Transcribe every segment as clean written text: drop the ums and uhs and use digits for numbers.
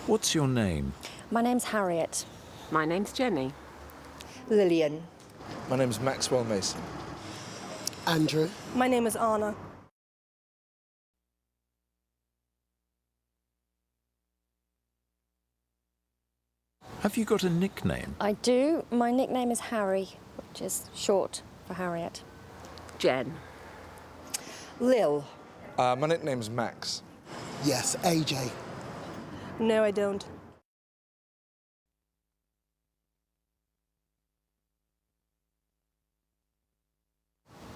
What's your name? My name's Harriet. My name's Jenny. Lillian. My name's Maxwell Mason. Andrew. My name is Anna. Have you got a nickname? I do. My nickname is Harry, which is short for Harriet. Jen. Lil. My nickname's Max. Yes, AJ. No, I don't.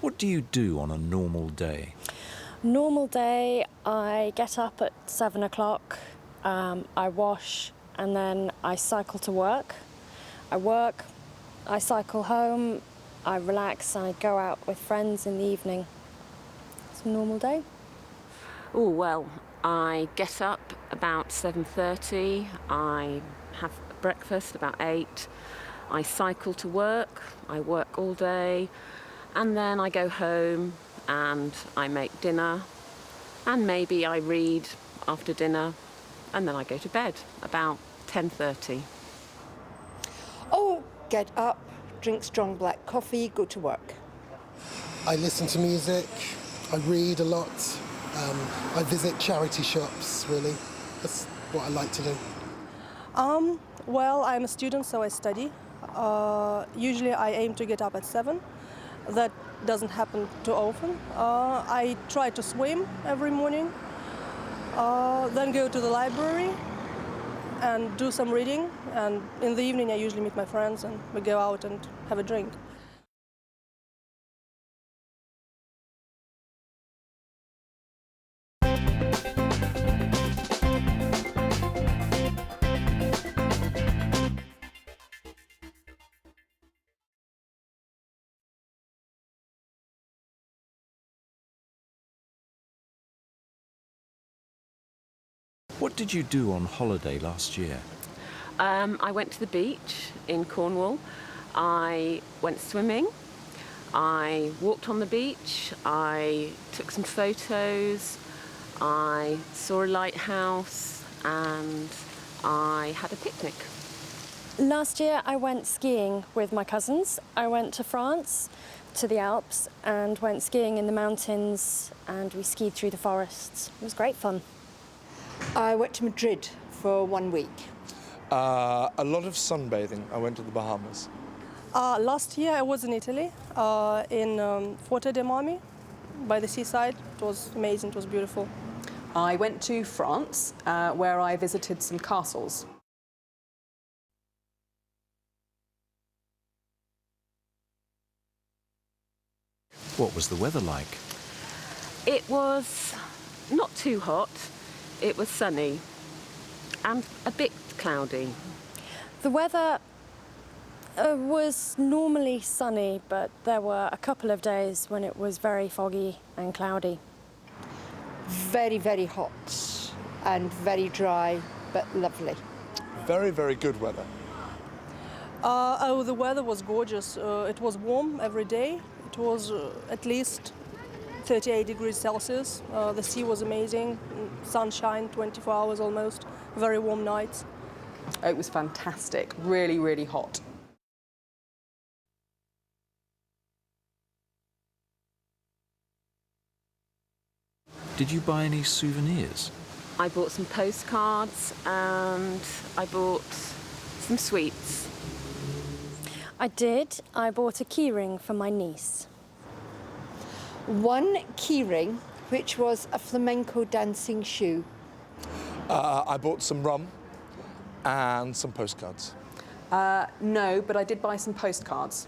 What do you do on a normal day? Normal day, I get up at 7 o'clock, I wash, and then I cycle to work. I work, I cycle home, I relax, and I go out with friends in the evening. It's a normal day. Oh, well, I get up about 7:30, I have breakfast about 8, I cycle to work, I work all day, and then I go home and I make dinner, and maybe I read after dinner, and then I go to bed about 10:30. Oh, get up, drink strong black coffee, go to work. I listen to music, I read a lot, I visit charity shops, really. That's what I like to do. Well, I'm a student, so I study. Usually I aim to get up at 7. That doesn't happen too often. I try to swim every morning, then go to the library and do some reading. And in the evening I usually meet my friends and we go out and have a drink. What did you do on holiday last year? I went to the beach in Cornwall, I went swimming, I walked on the beach, I took some photos, I saw a lighthouse, and I had a picnic. Last year I went skiing with my cousins. I went to France, to the Alps, and went skiing in the mountains, and we skied through the forests. It was great fun. I went to Madrid for 1 week. A lot of sunbathing. I went to the Bahamas. Last year I was in Italy, in Forte dei Marmi, by the seaside. It was amazing, it was beautiful. I went to France, where I visited some castles. What was the weather like? It was not too hot, it was sunny and a bit cloudy. The weather was normally sunny, but there were a couple of days when it was very foggy and cloudy. Very, very hot and very dry, but lovely. Very, very good weather. Oh, the weather was gorgeous. It was warm every day. It was at least 38 degrees Celsius. The sea was amazing, sunshine 24 hours almost, very warm nights. It was fantastic, really, really hot. Did you buy any souvenirs? I bought some postcards and I bought some sweets. I did. I bought a keyring for my niece. One keyring, which was a flamenco dancing shoe. I bought some rum and some postcards. No, but I did buy some postcards.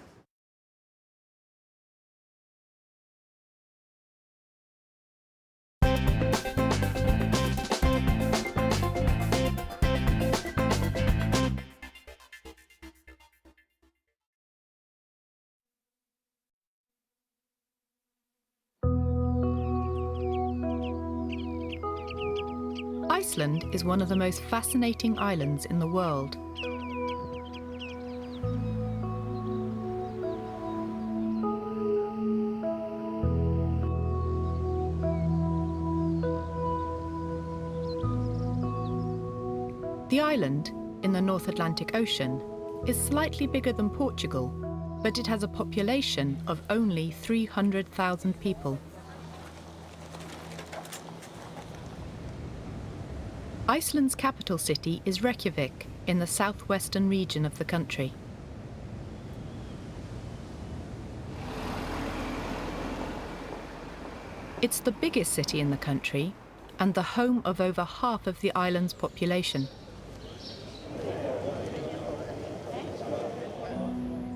Iceland is one of the most fascinating islands in the world. The island, in the North Atlantic Ocean, is slightly bigger than Portugal, but it has a population of only 300,000 people. Iceland's capital city is Reykjavik, in the southwestern region of the country. It's the biggest city in the country and the home of over half of the island's population.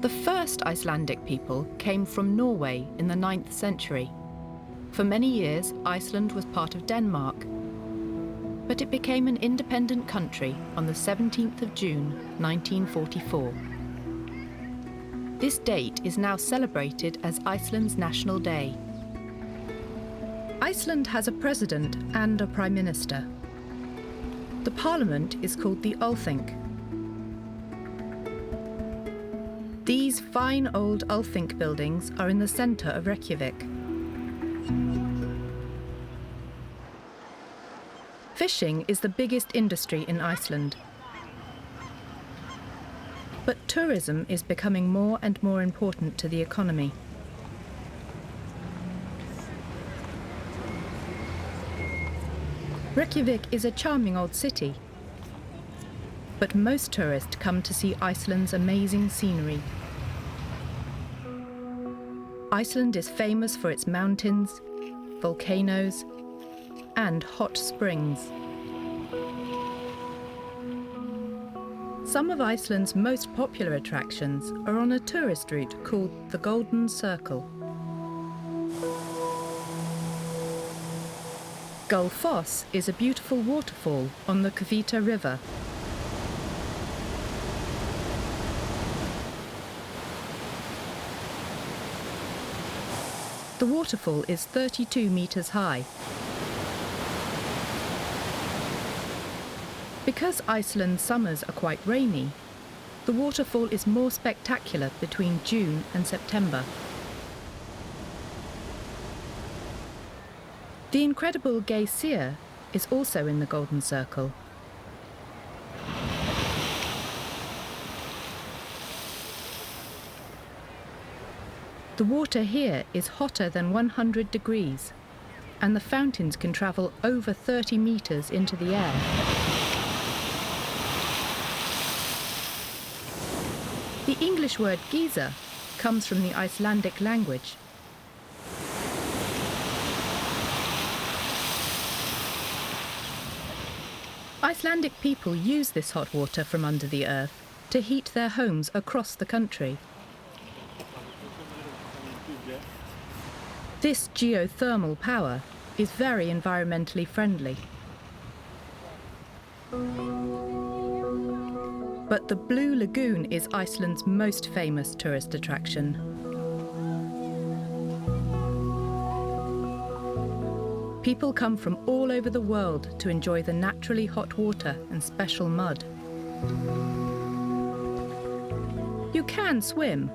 The first Icelandic people came from Norway in the 9th century. For many years, Iceland was part of Denmark, but it became an independent country on the 17th of June, 1944. This date is now celebrated as Iceland's National Day. Iceland has a president and a prime minister. The parliament is called the Althing. These fine old Althing buildings are in the centre of Reykjavik. Fishing is the biggest industry in Iceland. But tourism is becoming more and more important to the economy. Reykjavik is a charming old city, but most tourists come to see Iceland's amazing scenery. Iceland is famous for its mountains, volcanoes, and hot springs. Some of Iceland's most popular attractions are on a tourist route called the Golden Circle. Gullfoss is a beautiful waterfall on the Kvita River. The waterfall is 32 metres high. Because Iceland's summers are quite rainy, the waterfall is more spectacular between June and September. The incredible Geysir is also in the Golden Circle. The water here is hotter than 100 degrees, and the fountains can travel over 30 metres into the air. The English word geyser comes from the Icelandic language. Icelandic people use this hot water from under the earth to heat their homes across the country. This geothermal power is very environmentally friendly. But the Blue Lagoon is Iceland's most famous tourist attraction. People come from all over the world to enjoy the naturally hot water and special mud. You can swim,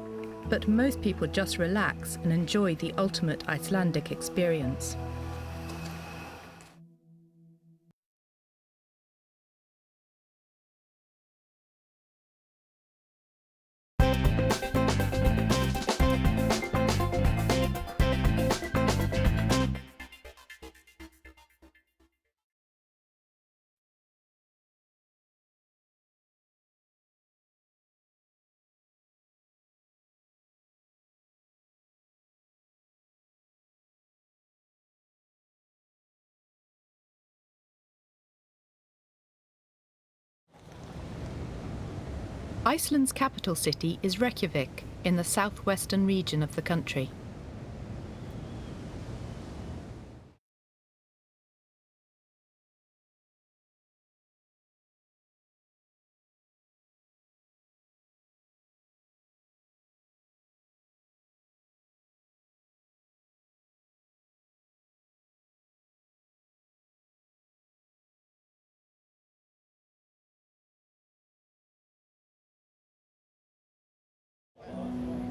but most people just relax and enjoy the ultimate Icelandic experience. Iceland's capital city is Reykjavik, in the southwestern region of the country.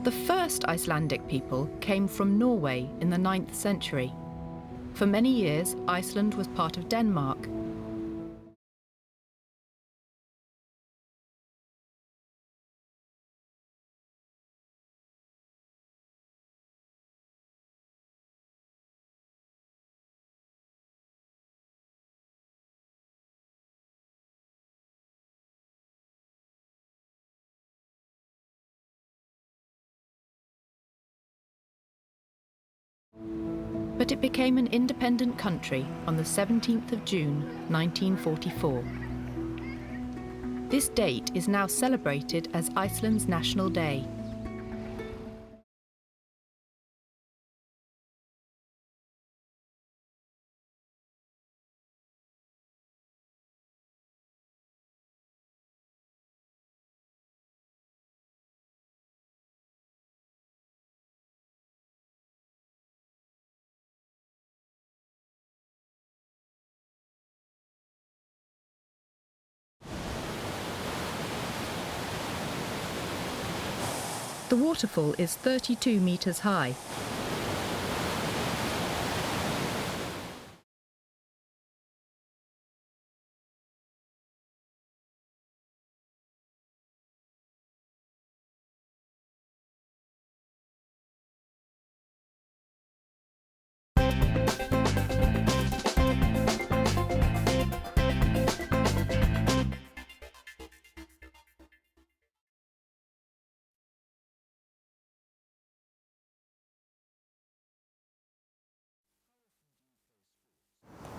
The first Icelandic people came from Norway in the 9th century. For many years, Iceland was part of Denmark. But it became an independent country on the 17th of June, 1944. This date is now celebrated as Iceland's National Day. The waterfall is 32 metres high.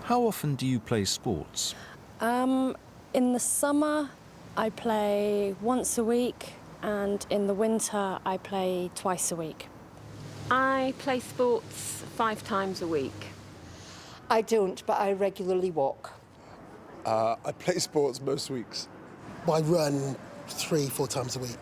How often do you play sports? In the summer, I play once a week, and in the winter, I play twice a week. I play sports 5 times a week. I don't, but I regularly walk. I play sports most weeks. I run 3-4 times a week.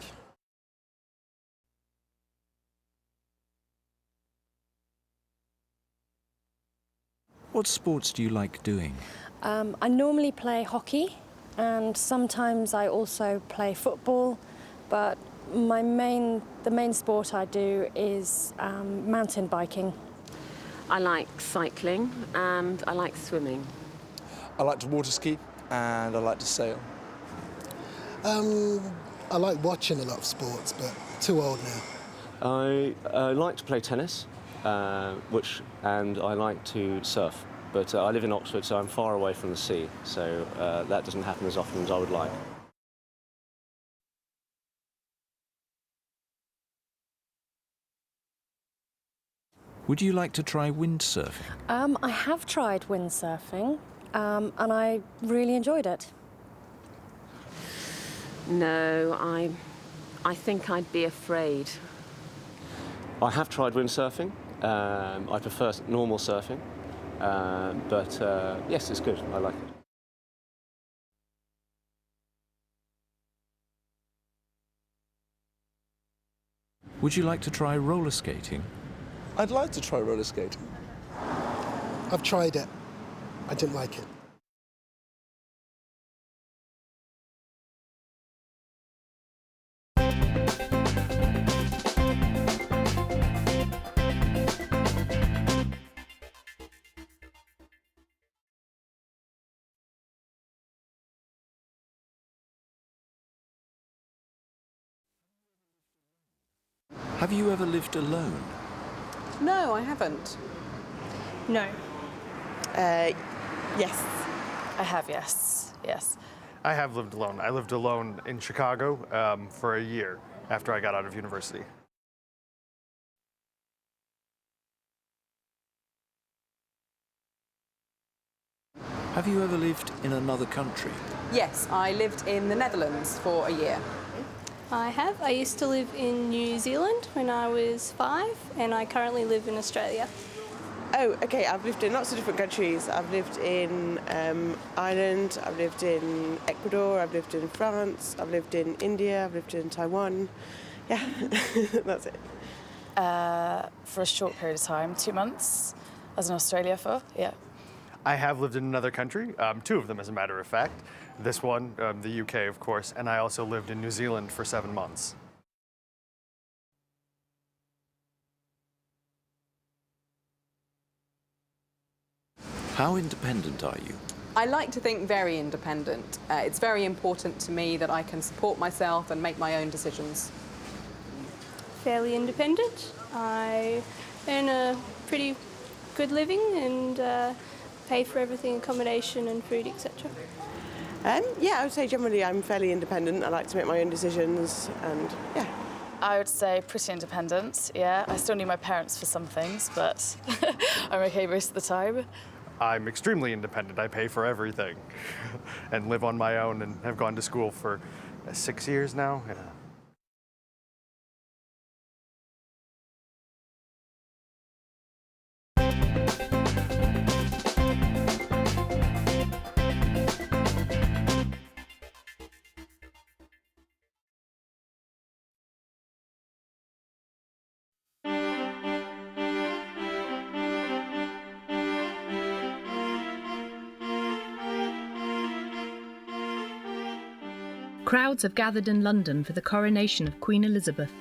What sports do you like doing? I normally play hockey, and sometimes I also play football, but the main sport I do is mountain biking. I like cycling and I like swimming. I like to water ski and I like to sail. I like watching a lot of sports, but too old now. I like to play tennis, and I like to surf. But I live in Oxford, so I'm far away from the sea, so that doesn't happen as often as I would like. Would you like to try windsurfing? I have tried windsurfing, and I really enjoyed it. No, I think I'd be afraid. I have tried windsurfing. I prefer normal surfing, but yes, it's good. I like it. Would you like to try roller skating? I'd like to try roller skating. I've tried it. I didn't like it. Have you ever lived alone? No, I haven't. No. Yes, I have, yes. I have lived alone. I lived alone in Chicago for a year after I got out of university. Have you ever lived in another country? Yes, I lived in the Netherlands for a year. I have. I used to live in New Zealand when I was 5, and I currently live in Australia. Oh, okay, I've lived in lots of different countries. I've lived in Ireland, I've lived in Ecuador, I've lived in France, I've lived in India, I've lived in Taiwan. Yeah, that's it. For a short period of time, 2 months. I was in Australia for, yeah. I have lived in another country, 2 of them as a matter of fact. This one, the UK, of course, and I also lived in New Zealand for 7 months. How independent are you? I like to think very independent. It's very important to me that I can support myself and make my own decisions. Fairly independent. I earn a pretty good living and pay for everything, accommodation and food, etc. Yeah, I would say generally I'm fairly independent. I like to make my own decisions and yeah. I would say pretty independent, yeah. I still need my parents for some things, but I'm okay most of the time. I'm extremely independent. I pay for everything and live on my own and have gone to school for 6 years now. Yeah. Crowds have gathered in London for the coronation of Queen Elizabeth.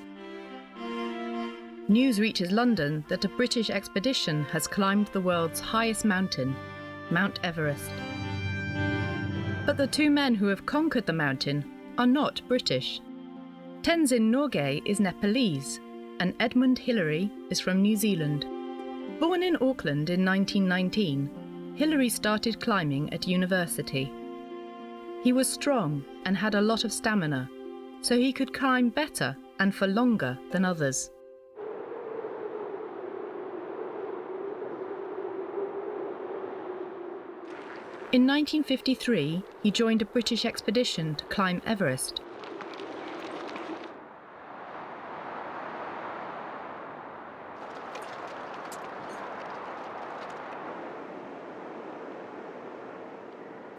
News reaches London that a British expedition has climbed the world's highest mountain, Mount Everest. But the 2 men who have conquered the mountain are not British. Tenzin Norgay is Nepalese, and Edmund Hillary is from New Zealand. Born in Auckland in 1919, Hillary started climbing at university. He was strong and had a lot of stamina, so he could climb better and for longer than others. In 1953, he joined a British expedition to climb Everest.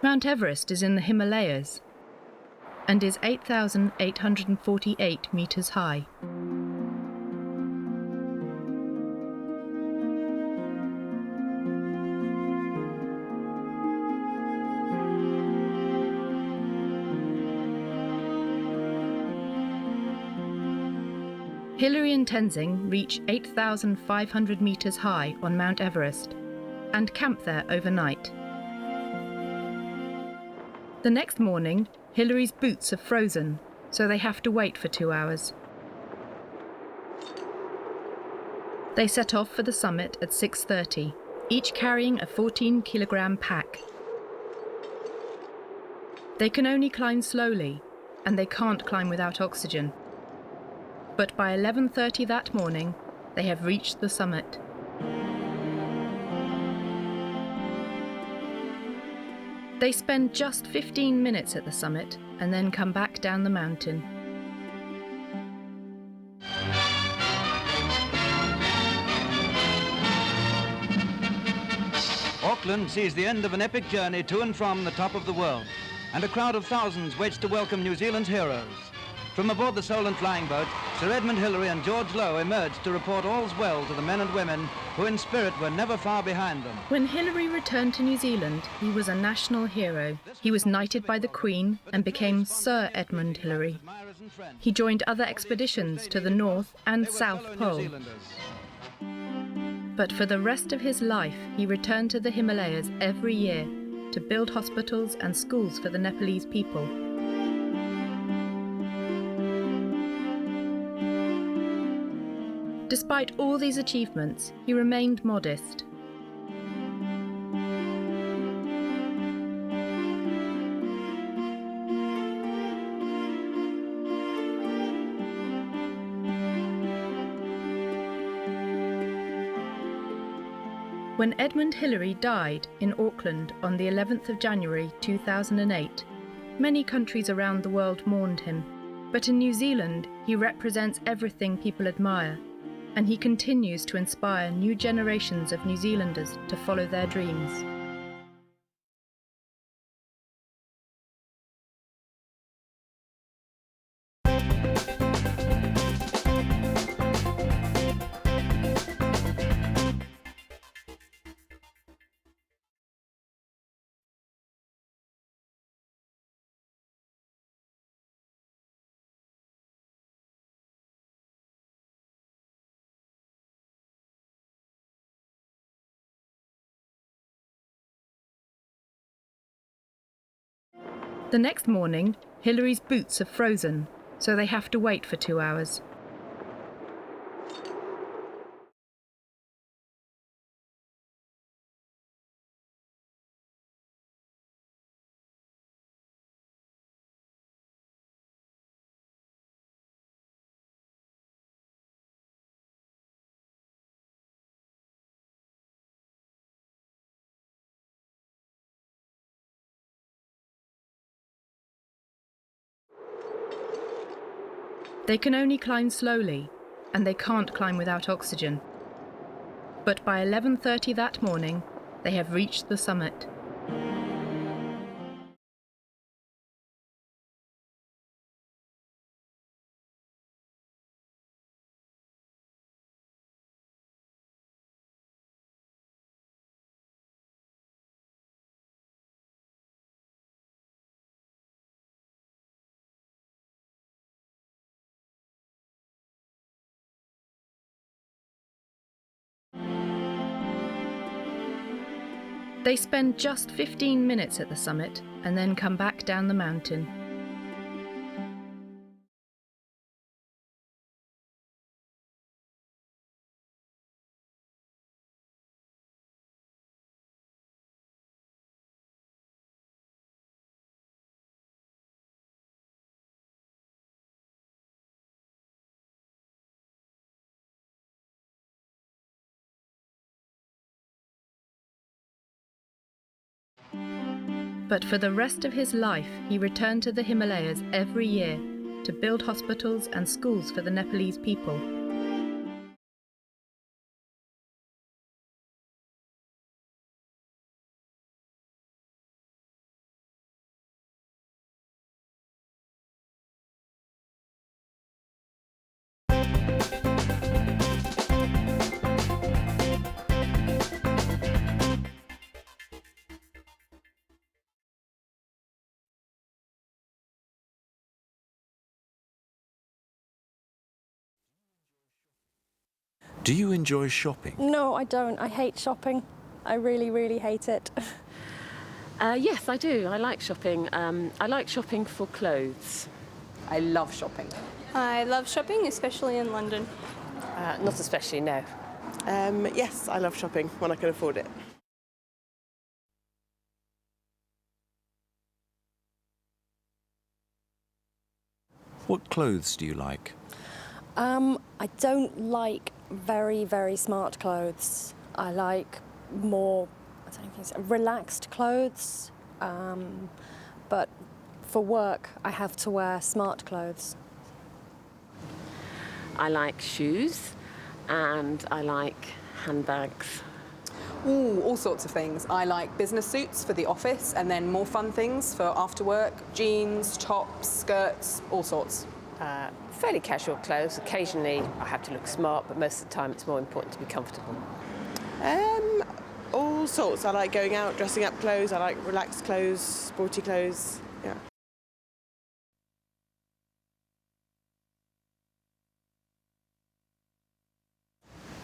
Mount Everest is in the Himalayas and is 8,848 metres high. Hillary and Tenzing reach 8,500 metres high on Mount Everest and camp there overnight. The next morning, Hillary's boots are frozen, so they have to wait for 2 hours. They set off for the summit at 6:30, each carrying a 14-kilogram pack. They can only climb slowly, and they can't climb without oxygen. But by 11:30 that morning, they have reached the summit. They spend just 15 minutes at the summit and then come back down the mountain. Auckland sees the end of an epic journey to and from the top of the world, and a crowd of thousands waits to welcome New Zealand's heroes. From aboard the Solent flying boat, Sir Edmund Hillary and George Lowe emerged to report all's well to the men and women who in spirit were never far behind them. When Hillary returned to New Zealand, he was a national hero. He was knighted by the Queen and became Sir Edmund Hillary. He joined other expeditions to the North and South Pole. But for the rest of his life, he returned to the Himalayas every year to build hospitals and schools for the Nepalese people. Despite all these achievements, he remained modest. When Edmund Hillary died in Auckland on the 11th of January 2008, many countries around the world mourned him. But in New Zealand, he represents everything people admire, and he continues to inspire new generations of New Zealanders to follow their dreams. The next morning, Hillary's boots are frozen, so they have to wait for 2 hours. They can only climb slowly, and they can't climb without oxygen. But by 11:30 that morning, they have reached the summit. They spend just 15 minutes at the summit and then come back down the mountain. But for the rest of his life, he returned to the Himalayas every year to build hospitals and schools for the Nepalese people. Do you enjoy shopping? No, I don't. I hate shopping. I really, really hate it. Yes, I do. I like shopping. I like shopping for clothes. I love shopping. I love shopping, especially in London. Not especially, no. Yes, I love shopping when I can afford it. What clothes do you like? I don't like very, very smart clothes. I like more, I don't know if it's relaxed clothes. But for work, I have to wear smart clothes. I like shoes and I like handbags. Ooh, all sorts of things. I like business suits for the office and then more fun things for after work, jeans, tops, skirts, all sorts. Fairly casual clothes. Occasionally I have to look smart, but most of the time it's more important to be comfortable. All sorts. I like going out, dressing up clothes. I like relaxed clothes, sporty clothes. Yeah.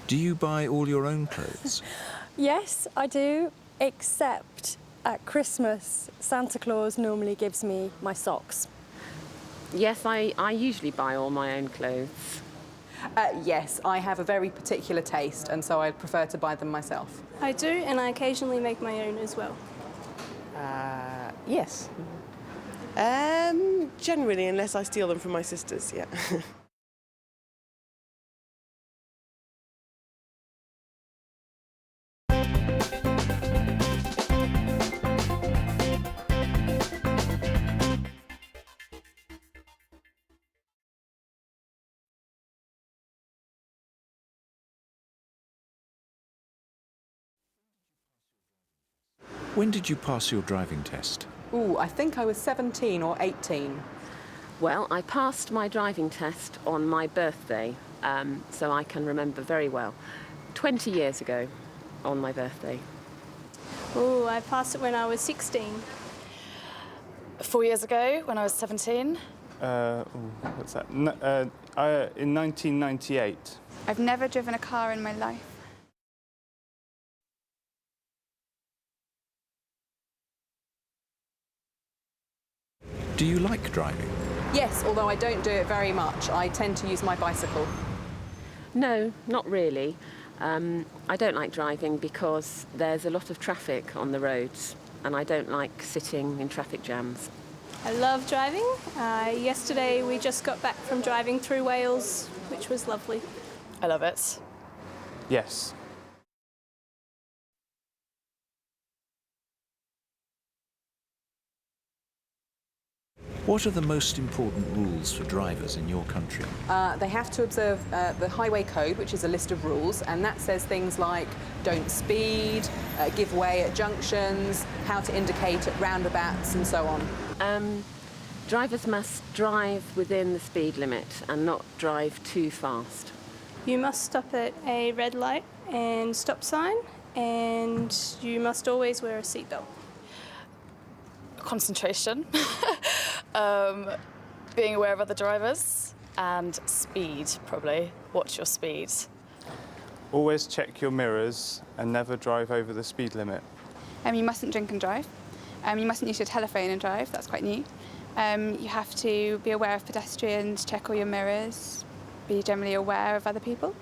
Do you buy all your own clothes? Yes, I do, except at Christmas, Santa Claus normally gives me my socks. Yes, I usually buy all my own clothes. Yes, I have a very particular taste, and so I prefer to buy them myself. I do, and I occasionally make my own as well. Yes. Generally, unless I steal them from my sisters, yeah. When did you pass your driving test? Ooh, I think I was 17 or 18. Well, I passed my driving test on my birthday, so I can remember very well. 20 years ago, on my birthday. Oh, I passed it when I was 16. 4 years ago, when I was 17. What's that? In 1998. I've never driven a car in my life. Do you like driving? Yes, although I don't do it very much. I tend to use my bicycle. No, not really. I don't like driving because there's a lot of traffic on the roads and I don't like sitting in traffic jams. I love driving. Yesterday we just got back from driving through Wales, which was lovely. I love it. Yes. What are the most important rules for drivers in your country? They have to observe the highway code, which is a list of rules, and that says things like don't speed, give way at junctions, how to indicate at roundabouts, and so on. Drivers must drive within the speed limit and not drive too fast. You must stop at a red light and stop sign, and you must always wear a seatbelt. Concentration, being aware of other drivers, and speed, probably. Watch your speed. Always check your mirrors and never drive over the speed limit. You mustn't drink and drive. You mustn't use your telephone and drive, that's quite new. You have to be aware of pedestrians, check all your mirrors, be generally aware of other people.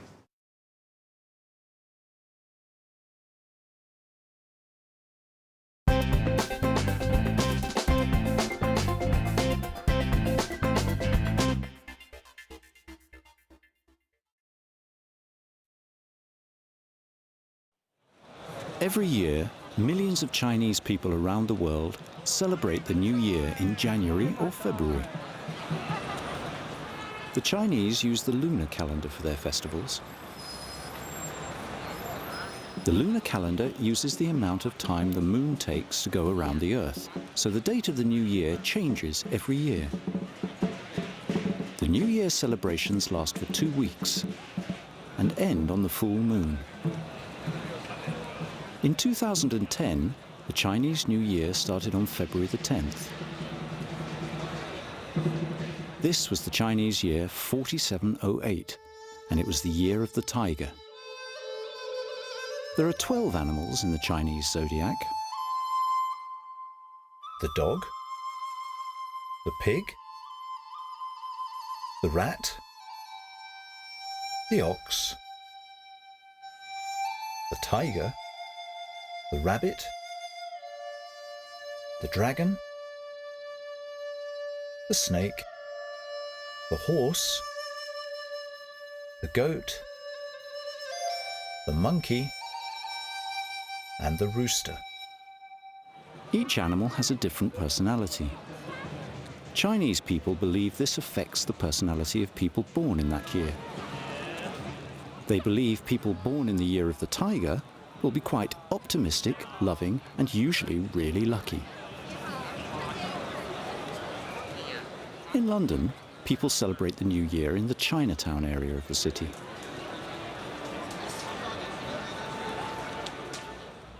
Every year, millions of Chinese people around the world celebrate the New Year in January or February. The Chinese use the lunar calendar for their festivals. The lunar calendar uses the amount of time the moon takes to go around the Earth, so the date of the New Year changes every year. The New Year celebrations last for 2 weeks and end on the full moon. In 2010, the Chinese New Year started on February the 10th. This was the Chinese year 4708, and it was the year of the tiger. There are 12 animals in the Chinese zodiac. The dog, the pig, the rat, the ox, the tiger, the rabbit, the dragon, the snake, the horse, the goat, the monkey, and the rooster. Each animal has a different personality. Chinese people believe this affects the personality of people born in that year. They believe people born in the year of the tiger will be quite optimistic, loving, and usually really lucky. In London, people celebrate the New Year in the Chinatown area of the city.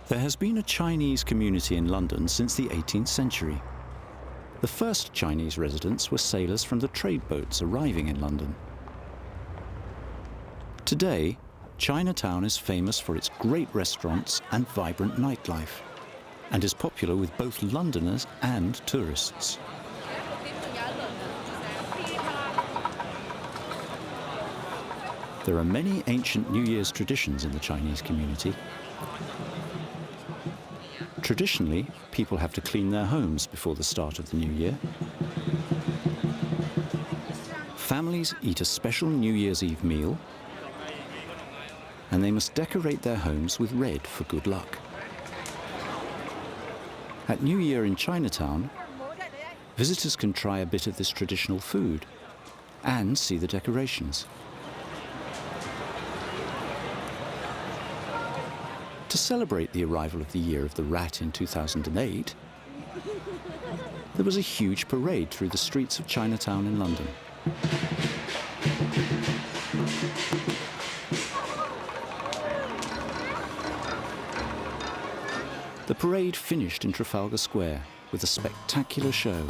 There has been a Chinese community in London since the 18th century. The first Chinese residents were sailors from the trade boats arriving in London. Today, Chinatown is famous for its great restaurants and vibrant nightlife, and is popular with both Londoners and tourists. There are many ancient New Year's traditions in the Chinese community. Traditionally, people have to clean their homes before the start of the New Year. Families eat a special New Year's Eve meal, and they must decorate their homes with red for good luck. At New Year in Chinatown, visitors can try a bit of this traditional food and see the decorations. To celebrate the arrival of the Year of the Rat in 2008, there was a huge parade through the streets of Chinatown in London. The parade finished in Trafalgar Square with a spectacular show.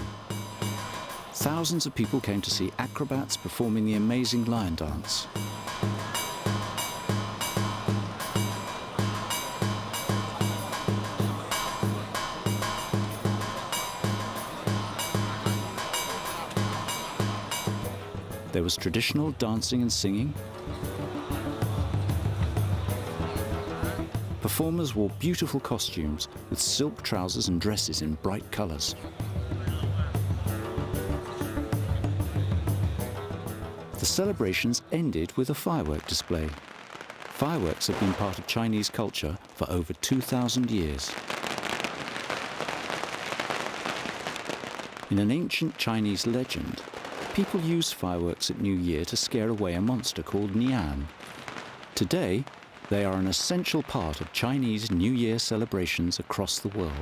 Thousands of people came to see acrobats performing the amazing lion dance. There was traditional dancing and singing. Performers wore beautiful costumes with silk trousers and dresses in bright colours. The celebrations ended with a firework display. Fireworks have been part of Chinese culture for over 2,000 years. In an ancient Chinese legend, people use fireworks at New Year to scare away a monster called Nian. Today, they are an essential part of Chinese New Year celebrations across the world.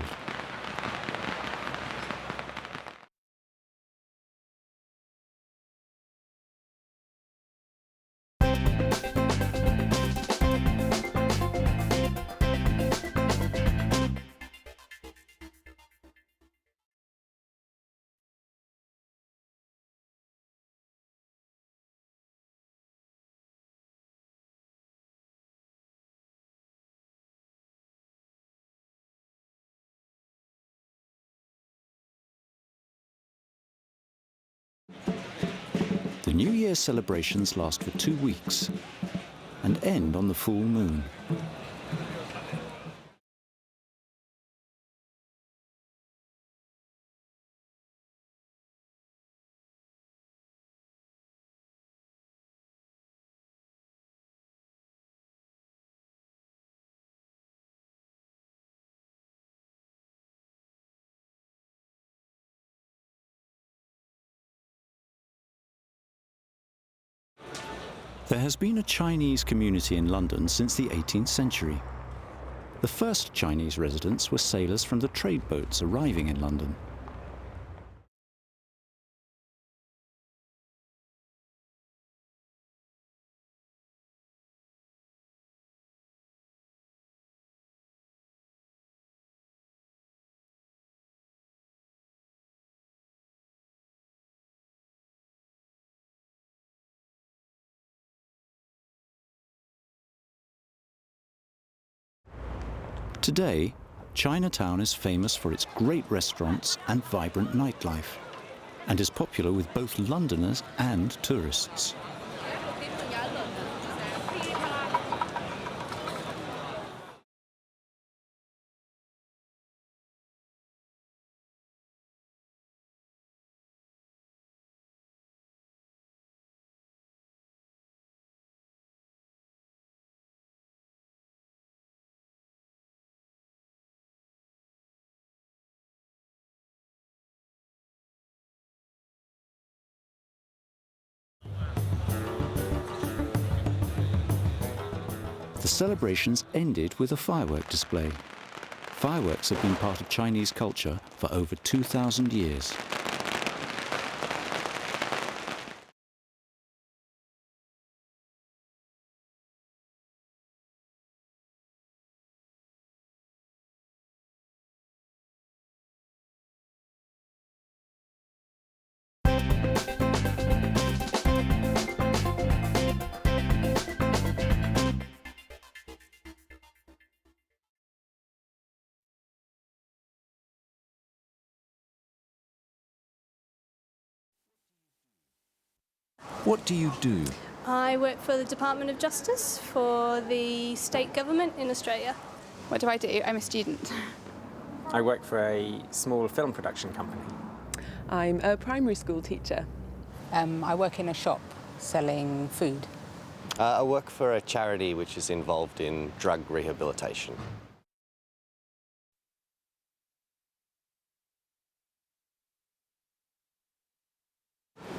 The New Year celebrations last for 2 weeks and end on the full moon. There has been a Chinese community in London since the 18th century. The first Chinese residents were sailors from the trade boats arriving in London. Today, Chinatown is famous for its great restaurants and vibrant nightlife, and is popular with both Londoners and tourists. The celebrations ended with a firework display. Fireworks have been part of Chinese culture for over 2,000 years. What do you do? I work for the Department of Justice for the state government in Australia. What do? I'm a student. I work for a small film production company. I'm a primary school teacher. I work in a shop selling food. I work for a charity which is involved in drug rehabilitation.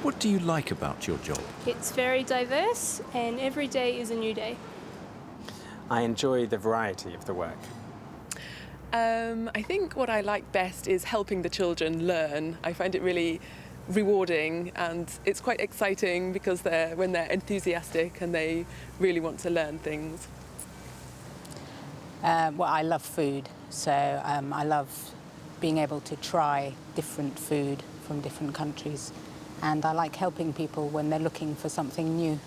What do you like about your job? It's very diverse and every day is a new day. I enjoy the variety of the work. I think what I like best is helping the children learn. I find it really rewarding, and it's quite exciting because when they're enthusiastic and they really want to learn things. Well, I love food, so I love being able to try different food from different countries, and I like helping people when they're looking for something new.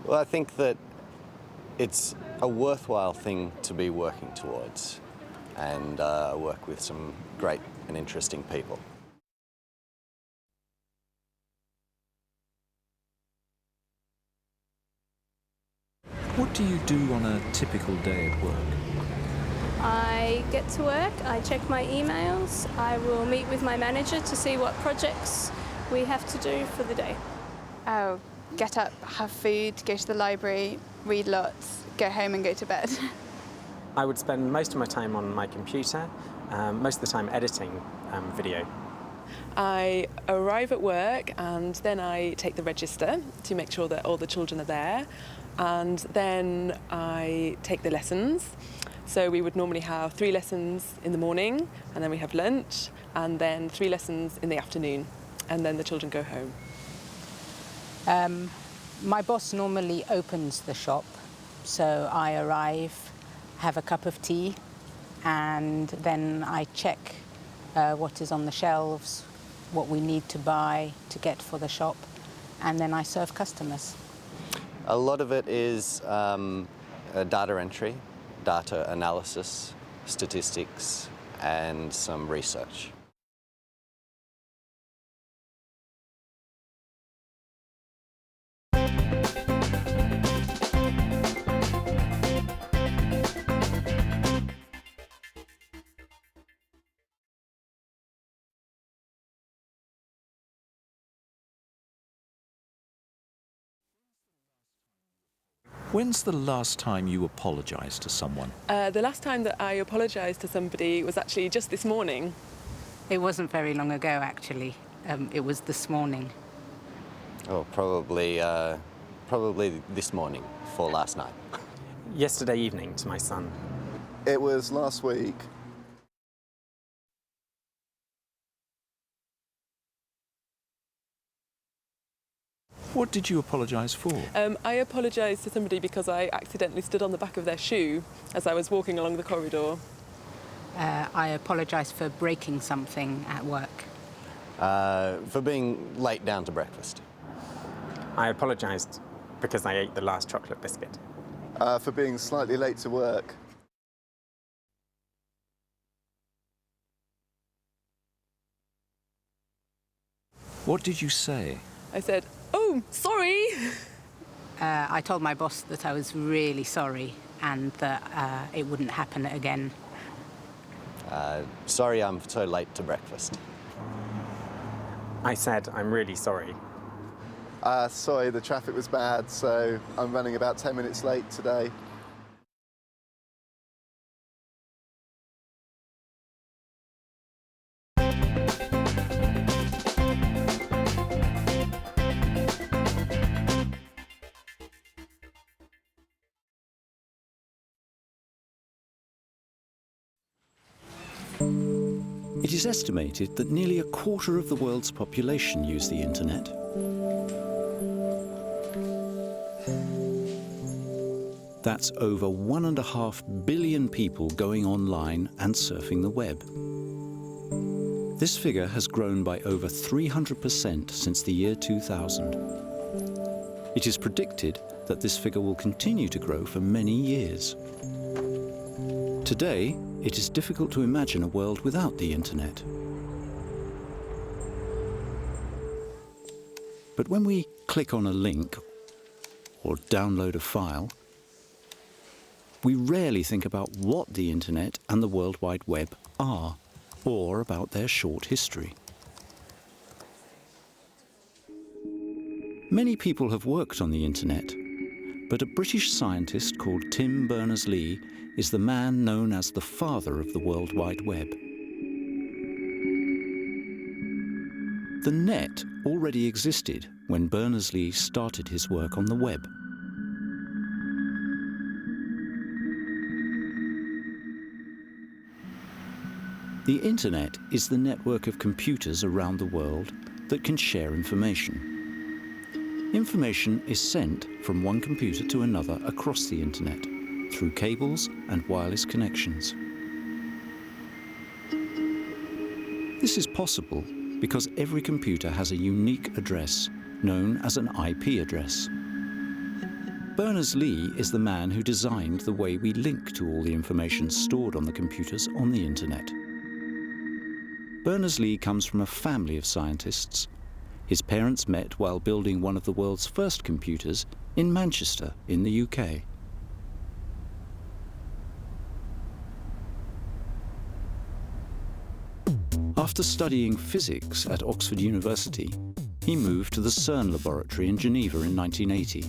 Well, I think that it's a worthwhile thing to be working towards, and work with some great and interesting people. What do you do on a typical day at work? I get to work, I check my emails, I will meet with my manager to see what projects we have to do for the day. Oh, get up, have food, go to the library, read lots, go home and go to bed. I would spend most of my time on my computer, most of the time editing video. I arrive at work and then I take the register to make sure that all the children are there, and then I take the lessons. So we would normally have 3 lessons in the morning, and then we have lunch, and then 3 lessons in the afternoon, and then the children go home. My boss normally opens the shop, so I arrive, have a cup of tea, and then I check what is on the shelves, what we need to buy to get for the shop, and then I serve customers. A lot of it is data entry, data analysis, statistics, and some research. When's the last time you apologised to someone? The last time that I apologised to somebody was actually just this morning. It wasn't very long ago, actually. It was this morning. Oh, probably this morning for last night. Yesterday evening to my son. It was last week. What did you apologise for? I apologised to somebody because I accidentally stood on the back of their shoe as I was walking along the corridor. I apologise for breaking something at work. For being late down to breakfast. I apologised because I ate the last chocolate biscuit. For being slightly late to work. What did you say? I said, "Oh, sorry." I told my boss that I was really sorry and that it wouldn't happen again. Sorry I'm so late to breakfast. I said, I'm really sorry. Sorry, the traffic was bad, so I'm running about 10 minutes late today. It is estimated that nearly a quarter of the world's population use the internet. That's over 1.5 billion people going online and surfing the web. This figure has grown by over 300% since the year 2000. It is predicted that this figure will continue to grow for many years. Today, it is difficult to imagine a world without the internet. But when we click on a link or download a file, we rarely think about what the internet and the World Wide Web are, or about their short history. Many people have worked on the internet, but a British scientist called Tim Berners Lee is the man known as the father of the World Wide Web. The net already existed when Berners-Lee started his work on the web. The internet is the network of computers around the world that can share information. Information is sent from one computer to another across the internet through cables and wireless connections. This is possible because every computer has a unique address known as an IP address. Berners Lee is the man who designed the way we link to all the information stored on the computers on the internet. Berners Lee comes from a family of scientists. His parents met while building one of the world's first computers in Manchester, in the UK. After studying physics at Oxford University, he moved to the CERN laboratory in Geneva in 1980.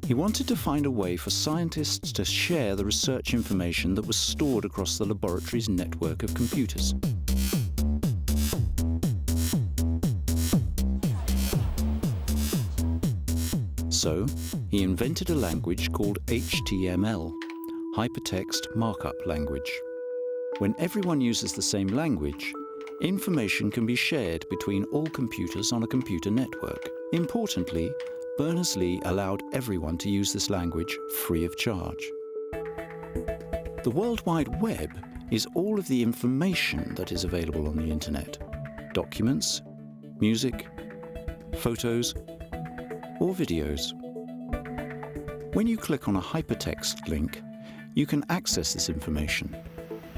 He wanted to find a way for scientists to share the research information that was stored across the laboratory's network of computers. So, he invented a language called HTML, Hypertext Markup Language. When everyone uses the same language, information can be shared between all computers on a computer network. Importantly, Berners Lee allowed everyone to use this language free of charge. The World Wide Web is all of the information that is available on the internet: documents, music, photos, or videos. When you click on a hypertext link, you can access this information.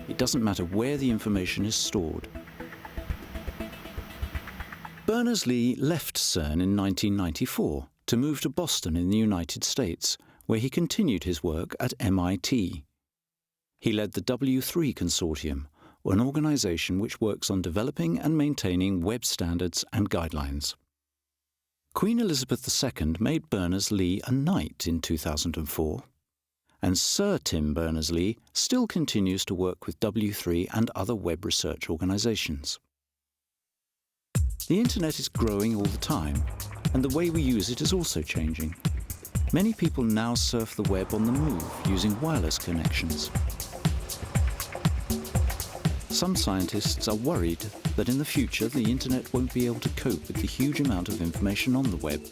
It doesn't matter where the information is stored. Berners Lee left CERN in 1994 to move to Boston in the United States, where he continued his work at MIT. He led the W3 Consortium, an organization which works on developing and maintaining web standards and guidelines. Queen Elizabeth II made Berners Lee a knight in 2004. And Sir Tim Berners Lee still continues to work with W3 and other web research organizations. The internet is growing all the time, and the way we use it is also changing. Many people now surf the web on the move using wireless connections. Some scientists are worried that in the future the internet won't be able to cope with the huge amount of information on the web.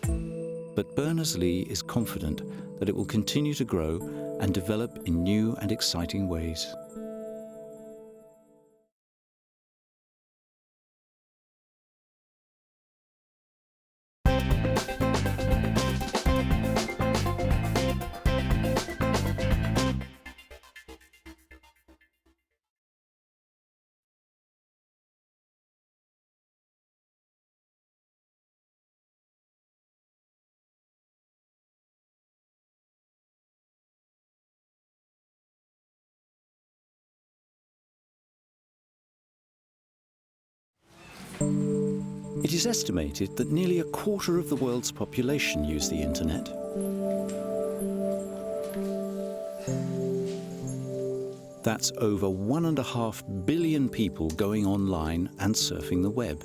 But Berners Lee is confident that it will continue to grow and develop in new and exciting ways. It is estimated that nearly a quarter of the world's population use the internet. That's over 1.5 billion people going online and surfing the web.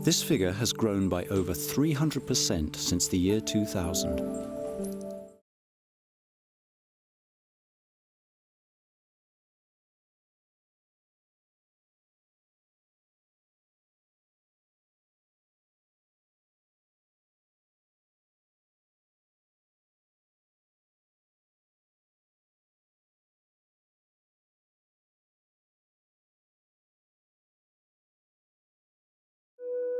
This figure has grown by over 300% since the year 2000.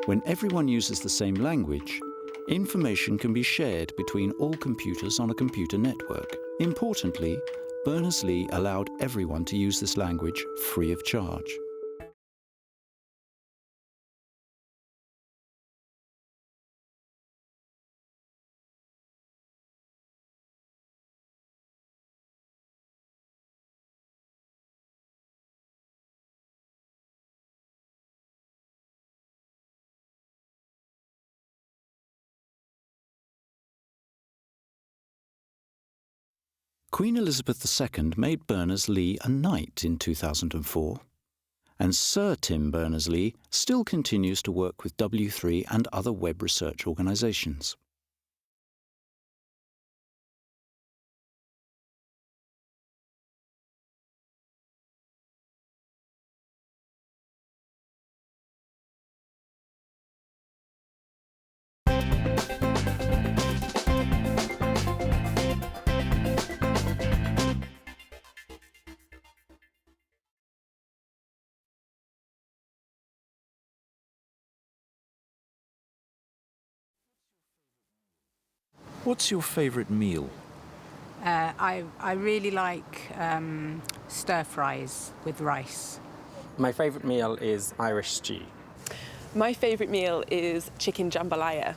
When everyone uses the same language, information can be shared between all computers on a computer network. Importantly, Berners Lee allowed everyone to use this language free of charge. Queen Elizabeth II made Berners Lee a knight in 2004, and Sir Tim Berners Lee still continues to work with W3 and other web research organisations. What's your favourite meal? I really like stir fries with rice. My favourite meal is Irish stew. My favourite meal is chicken jambalaya.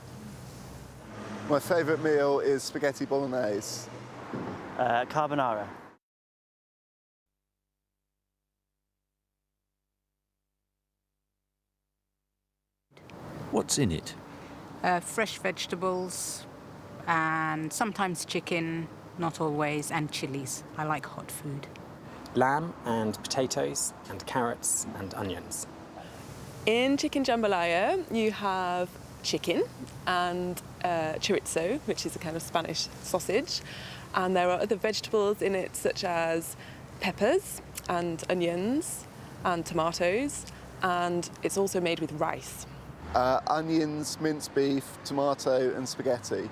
My favourite meal is spaghetti bolognese. Carbonara. What's in it? Fresh vegetables and sometimes chicken, not always, and chilies. I like hot food. Lamb and potatoes and carrots and onions. In chicken jambalaya, you have chicken and chorizo, which is a kind of Spanish sausage, and there are other vegetables in it such as peppers and onions and tomatoes, and it's also made with rice. Onions, minced beef, tomato and spaghetti.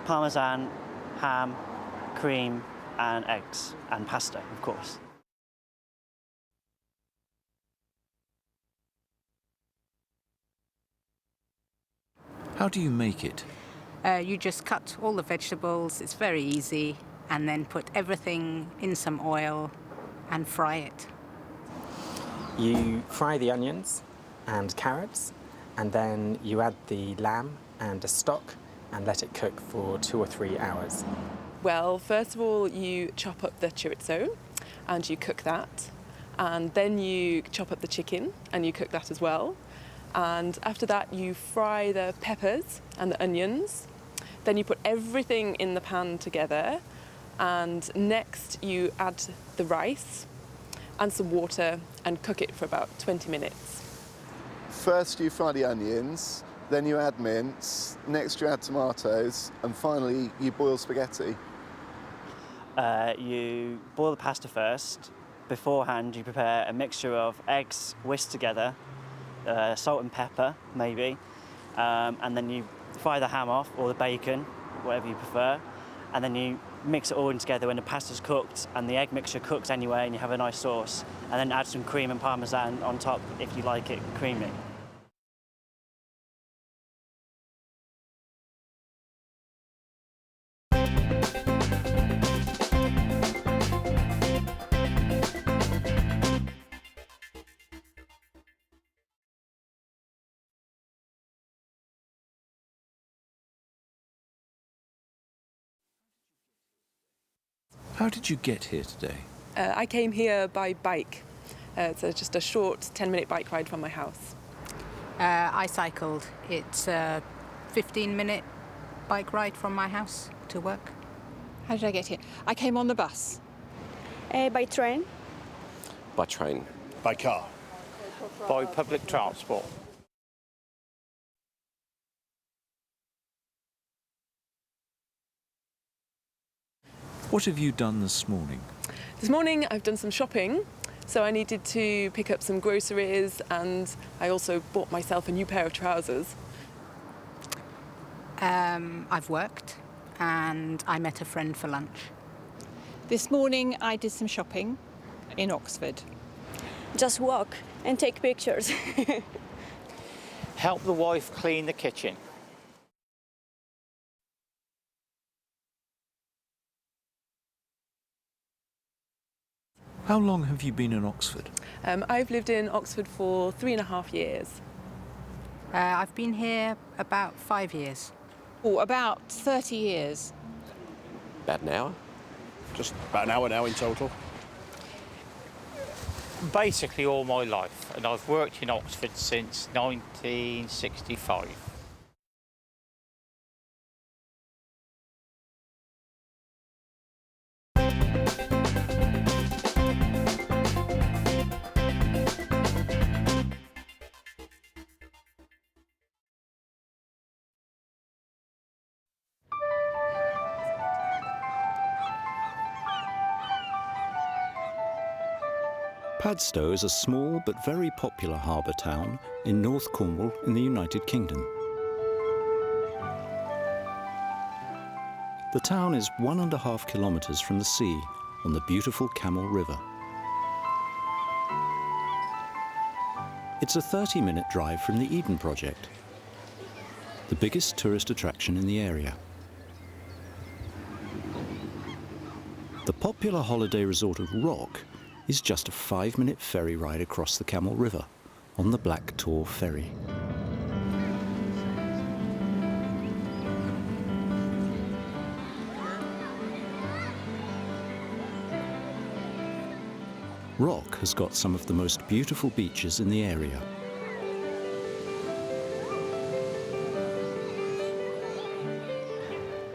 Parmesan, ham, cream and eggs and pasta, of course. How do you make it? You just cut all the vegetables, it's very easy, and then put everything in some oil and fry it. You fry the onions and carrots, and then you add the lamb and a stock and let it cook for 2 or 3 hours. Well, first of all, you chop up the chorizo and you cook that, and then you chop up the chicken and you cook that as well. And after that, you fry the peppers and the onions. Then you put everything in the pan together, and next you add the rice and some water and cook it for about 20 minutes. First you fry the onions, then you add mince, next you add tomatoes, and finally you boil spaghetti. You boil the pasta first. Beforehand, you prepare a mixture of eggs whisked together, salt and pepper, maybe, and then you fry the ham off, or the bacon, whatever you prefer, and then you mix it all in together when the pasta's cooked and the egg mixture cooks anyway, and you have a nice sauce, and then add some cream and parmesan on top if you like it creamy. How did you get here today? I came here by bike. It's just a short 10-minute bike ride from my house. I cycled. It's a 15-minute bike ride from my house to work. How did I get here? I came on the bus. By train. By train. By car. By public transport. What have you done this morning? This morning I've done some shopping, so I needed to pick up some groceries, and I also bought myself a new pair of trousers. I've worked and I met a friend for lunch. This morning I did some shopping in Oxford. Just walk and take pictures. Help the wife clean the kitchen. How long have you been in Oxford? I've lived in Oxford for 3.5 years. I've been here about 5 years. Oh, about 30 years. About an hour? Just about an hour now in total. Basically all my life, and I've worked in Oxford since 1965. Padstow is a small but very popular harbour town in North Cornwall in the United Kingdom. The town is 1.5 kilometres from the sea on the beautiful Camel River. It's a 30-minute drive from the Eden Project, the biggest tourist attraction in the area. The popular holiday resort of Rock is just a 5-minute ferry ride across the Camel River on the Black Tor ferry. Rock has got some of the most beautiful beaches in the area.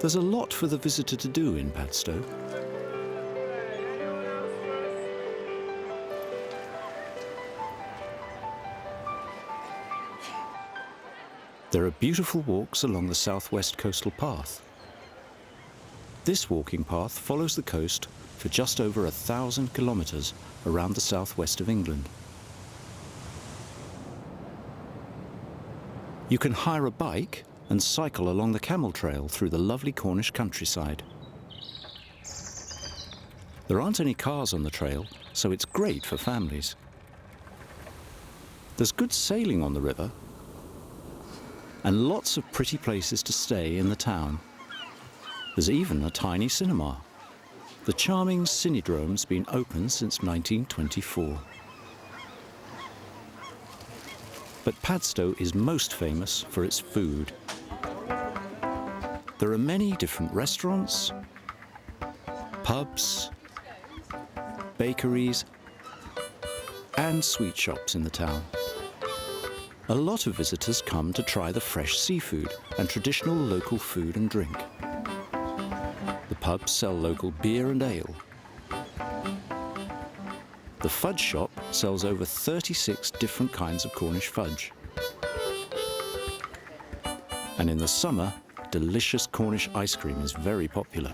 There's a lot for the visitor to do in Padstow. There are beautiful walks along the southwest coastal path. This walking path follows the coast for just over 1,000 kilometres around the southwest of England. You can hire a bike and cycle along the camel trail through the lovely Cornish countryside. There aren't any cars on the trail, so it's great for families. There's good sailing on the river and lots of pretty places to stay in the town. There's even a tiny cinema. The charming Cinedrome's been open since 1924. But Padstow is most famous for its food. There are many different restaurants, pubs, bakeries, and sweet shops in the town. A lot of visitors come to try the fresh seafood and traditional local food and drink. The pubs sell local beer and ale. The fudge shop sells over 36 different kinds of Cornish fudge. And in the summer, delicious Cornish ice cream is very popular.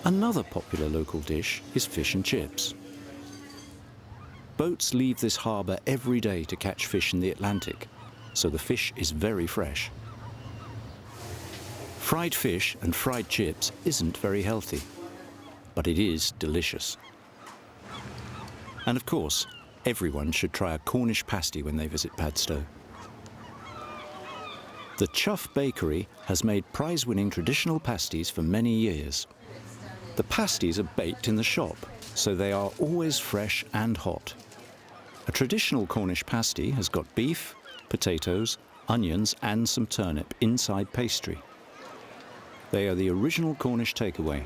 Another popular local dish is fish and chips. Boats leave this harbour every day to catch fish in the Atlantic, so the fish is very fresh. Fried fish and fried chips isn't very healthy, but it is delicious. And of course, everyone should try a Cornish pasty when they visit Padstow. The Chuff Bakery has made prize-winning traditional pasties for many years. The pasties are baked in the shop, so they are always fresh and hot. A traditional Cornish pasty has got beef, potatoes, onions and some turnip inside pastry. They are the original Cornish takeaway.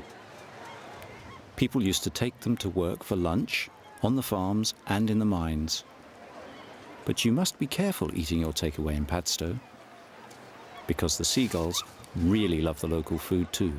People used to take them to work for lunch, on the farms and in the mines. But you must be careful eating your takeaway in Padstow, because the seagulls really love the local food too.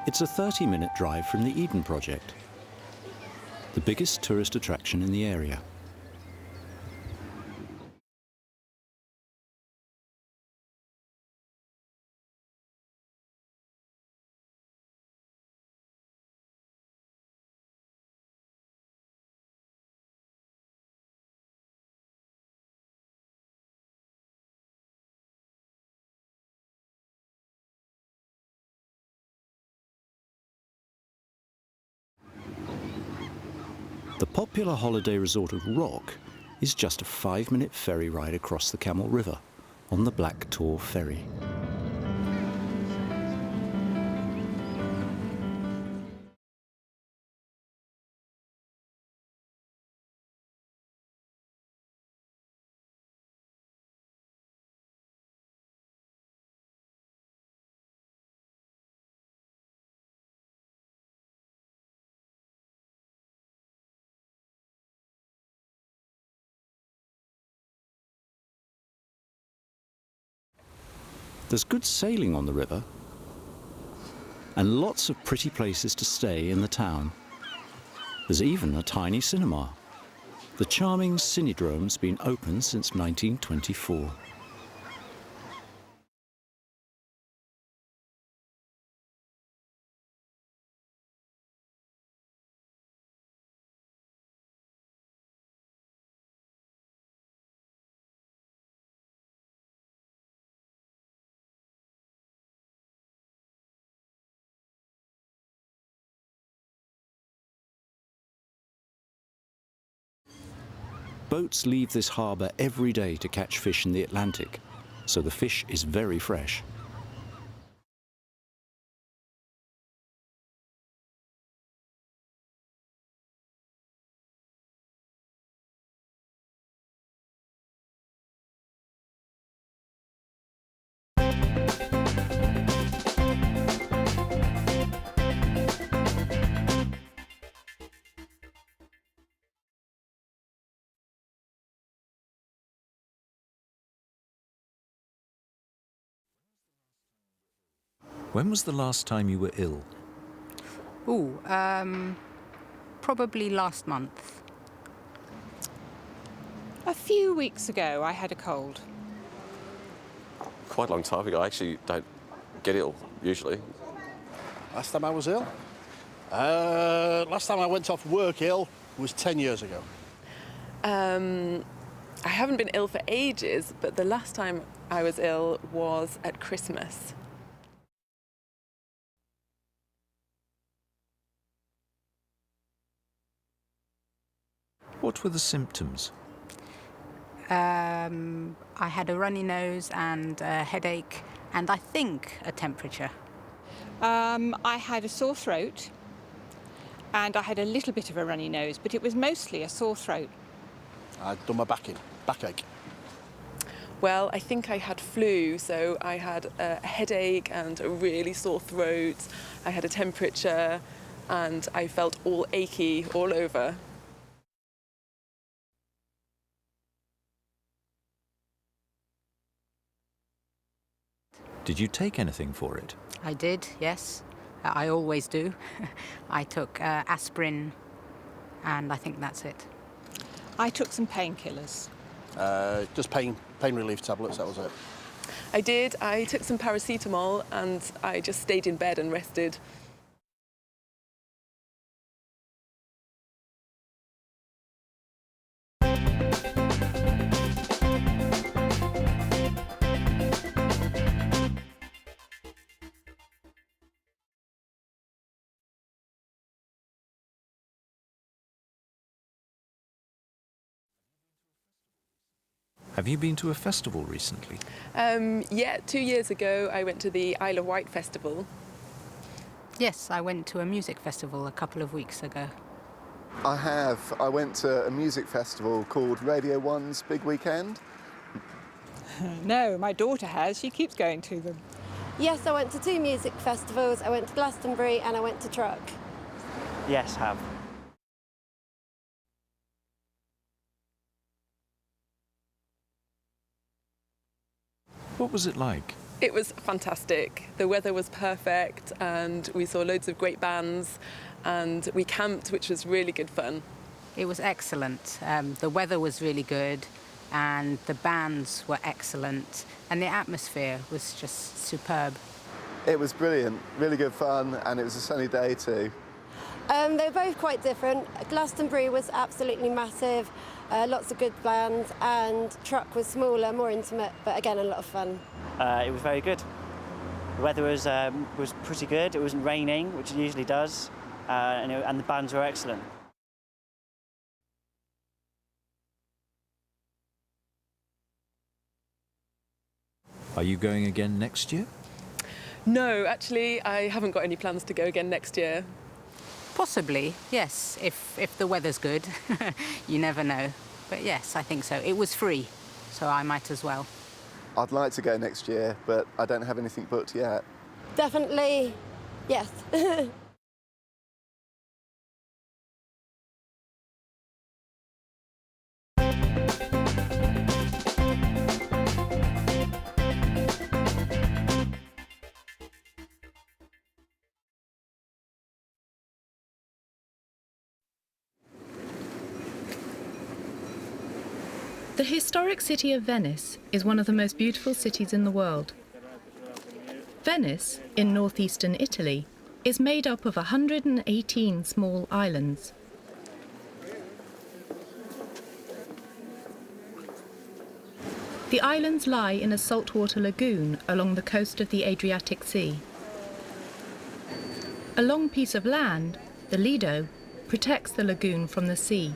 It's a 30-minute drive from the Eden Project, the biggest tourist attraction in the area. The popular holiday resort of Rock is just a 5-minute ferry ride across the Camel River on the Black Tor ferry. There's good sailing on the river and lots of pretty places to stay in the town. There's even a tiny cinema. The charming Cinedrome's been open since 1924. Boats leave this harbour every day to catch fish in the Atlantic, so the fish is very fresh. When was the last time you were ill? Probably last month. A few weeks ago, I had a cold. Quite a long time ago. I actually don't get ill, usually. Last time I was ill? Last time I went off work ill was 10 years ago. I haven't been ill for ages, but the last time I was ill was at Christmas. What were the symptoms? I had a runny nose and a headache and I think a temperature. I had a sore throat and I had a little bit of a runny nose, but it was mostly a sore throat. I'd done my backache. Well, I think I had flu, so I had a headache and a really sore throat. I had a temperature and I felt all achy all over. Did you take anything for it? I did, yes. I always do. I took aspirin and I think that's it. I took some painkillers. Just pain relief tablets, that was it. I did. I took some paracetamol and I just stayed in bed and rested. Have you been to a festival recently? Yeah, 2 years ago I went to the Isle of Wight festival. Yes, I went to a music festival a couple of weeks ago. I have. I went to a music festival called Radio 1's Big Weekend. No, my daughter has. She keeps going to them. Yes, I went to 2 music festivals. I went to Glastonbury and I went to Truck. Yes, have. What was it like? It was fantastic. The weather was perfect and we saw loads of great bands and we camped, which was really good fun. It was excellent. The weather was really good and the bands were excellent and the atmosphere was just superb. It was brilliant, really good fun, and it was a sunny day too. They were both quite different. Glastonbury was absolutely massive, lots of good bands, and Truck was smaller, more intimate, but again, a lot of fun. It was very good. The weather was pretty good. It wasn't raining, which it usually does, and the bands were excellent. Are you going again next year? No, actually, I haven't got any plans to go again next year. Possibly, yes, if the weather's good. You never know. But yes, I think so. It was free, so I might as well. I'd like to go next year, but I don't have anything booked yet. Definitely, yes. The historic city of Venice is one of the most beautiful cities in the world. Venice, in northeastern Italy, is made up of 118 small islands. The islands lie in a saltwater lagoon along the coast of the Adriatic Sea. A long piece of land, the Lido, protects the lagoon from the sea.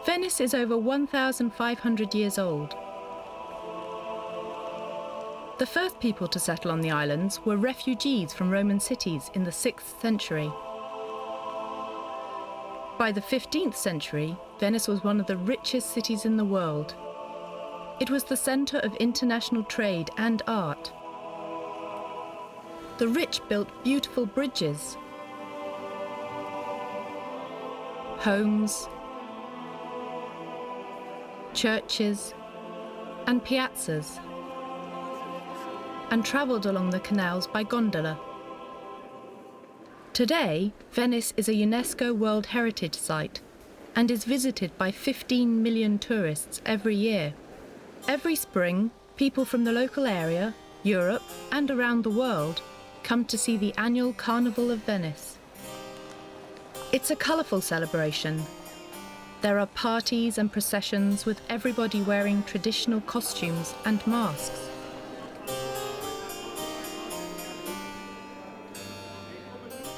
Venice is over 1,500 years old. The first people to settle on the islands were refugees from Roman cities in the 6th century. By the 15th century, Venice was one of the richest cities in the world. It was the centre of international trade and art. The rich built beautiful bridges, homes, churches, and piazzas, and travelled along the canals by gondola. Today, Venice is a UNESCO World Heritage Site and is visited by 15 million tourists every year. Every spring, people from the local area, Europe, and around the world come to see the annual Carnival of Venice. It's a colourful celebration. There are parties and processions with everybody wearing traditional costumes and masks.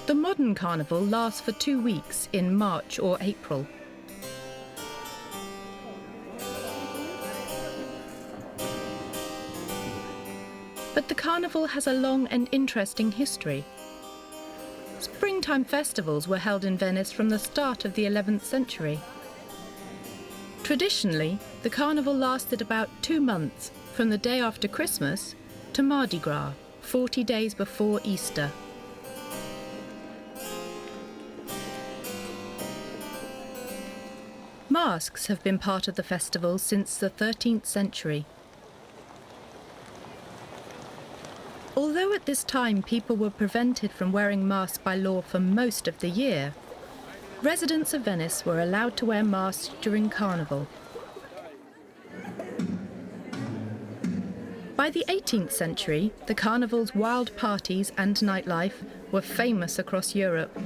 The modern carnival lasts for 2 weeks in March or April. But the carnival has a long and interesting history. Springtime festivals were held in Venice from the start of the 11th century. Traditionally, the carnival lasted about 2 months, from the day after Christmas to Mardi Gras, 40 days before Easter. Masks have been part of the festival since the 13th century. Although at this time people were prevented from wearing masks by law for most of the year, residents of Venice were allowed to wear masks during Carnival. By the 18th century, the Carnival's wild parties and nightlife were famous across Europe.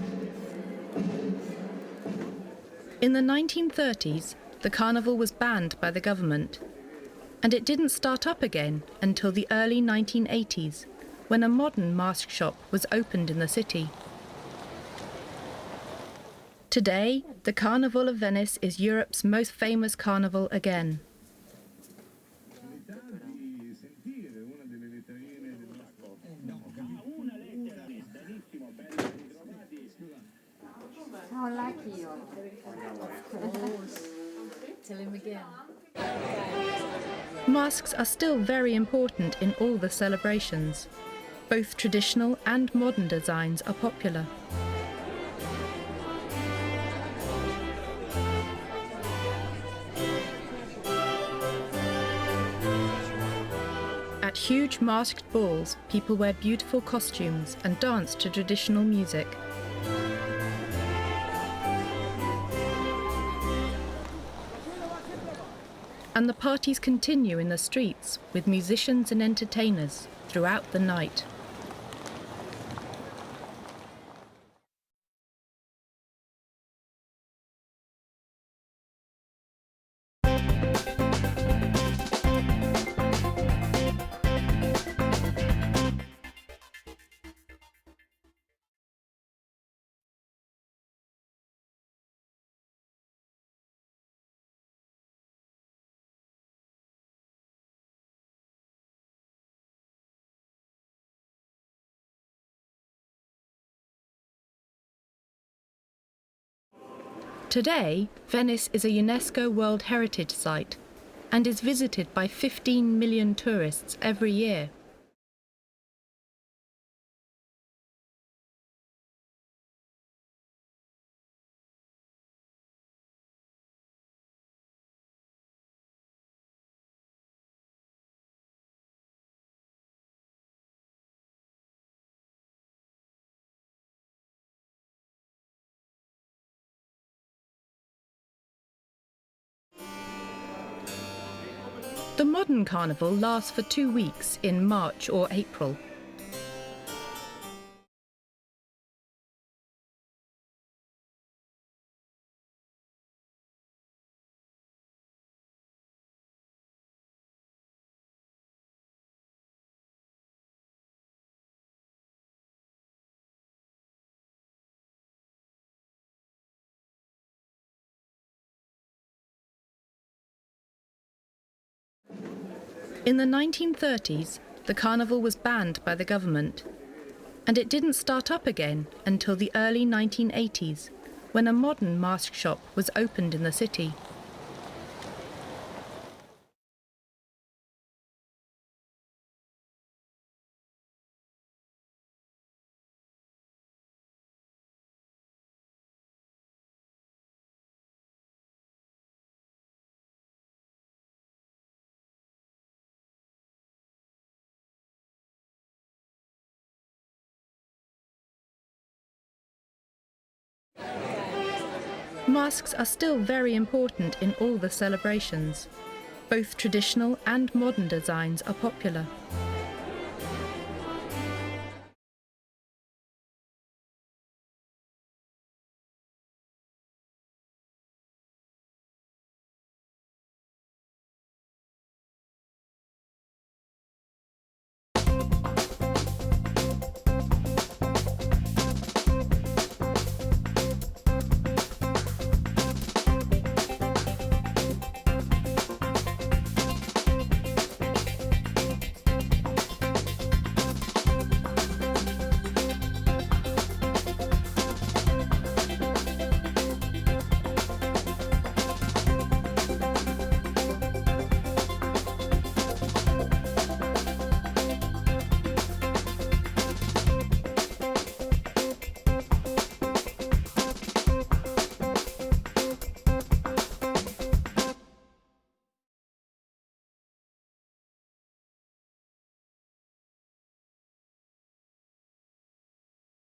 In the 1930s, the Carnival was banned by the government, and it didn't start up again until the early 1980s, when a modern mask shop was opened in the city. Today, the Carnival of Venice is Europe's most famous carnival again. How lucky you are. Of course. Tell him again. Masks are still very important in all the celebrations. Both traditional and modern designs are popular. At huge masked balls, people wear beautiful costumes and dance to traditional music. And the parties continue in the streets with musicians and entertainers throughout the night. Today, Venice is a UNESCO World Heritage Site and is visited by 15 million tourists every year. The modern carnival lasts for 2 weeks in March or April. In the 1930s, the carnival was banned by the government, and it didn't start up again until the early 1980s, when a modern mask shop was opened in the city. Masks are still very important in all the celebrations. Both traditional and modern designs are popular.